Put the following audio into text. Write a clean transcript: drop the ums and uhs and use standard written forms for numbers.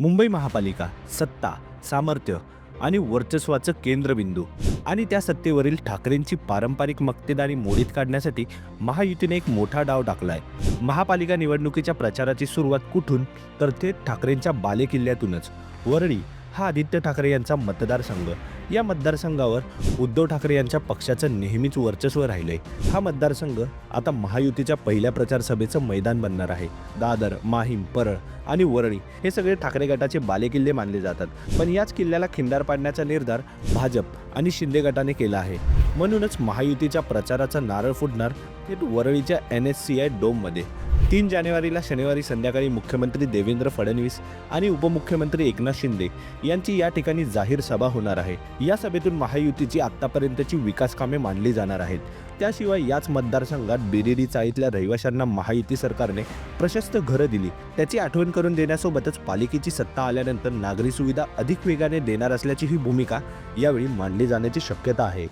मुंबई महापालिका सत्ता, सामर्थ्य आणि वर्चस्वाचं केंद्रबिंदू आणि त्या सत्तेवरील ठाकरेंची पारंपरिक मक्तेदारी मोडीत काढण्यासाठी महायुतीने एक मोठा डाव टाकलाय. महापालिका निवडणुकीच्या प्रचाराची सुरुवात कुठून तर थेट ठाकरेंच्या बालेकिल्ल्यातूनच. वरळी हा आदित्य ठाकरे यांचा मतदारसंघ. या मतदारसंघावर उद्धव ठाकरे यांच्या पक्षाचं नेहमीच वर्चस्व राहिलंय. हा मतदारसंघ आता महायुतीच्या पहिल्या प्रचार सभेचं मैदान बनणार आहे. दादर, माहीम, परळ आणि वरळी हे सगळे ठाकरे गटाचे बालेकिल्ले मानले जातात. पण याच किल्ल्याला खिंडार पाडण्याचा निर्धार भाजप आणि शिंदे गटाने केला आहे. म्हणूनच महायुतीच्या प्रचाराचा नारळ फुटणार थेट वरळीच्या NSCI डोममध्ये. 3 जानेवारीला शनिवारी संध्याकाळी मुख्यमंत्री देवेंद्र फडणवीस आणि उपमुख्यमंत्री एकनाथ शिंदे यांची या ठिकाणी जाहीर सभा होणार आहे. या सभेतून महायुतीची आत्तापर्यंतची विकास कामे मांडली जाणार आहेत. त्याशिवाय याच मतदारसंघात बिरेडी चाळीतल्या रहिवाशांना महायुती सरकारने प्रशस्त घरं दिली, त्याची आठवण करून देण्यासोबतच पालिकेची सत्ता आल्यानंतर नागरी सुविधा अधिक वेगाने देणार असल्याची ही भूमिका यावेळी मांडली जाण्याची शक्यता आहे.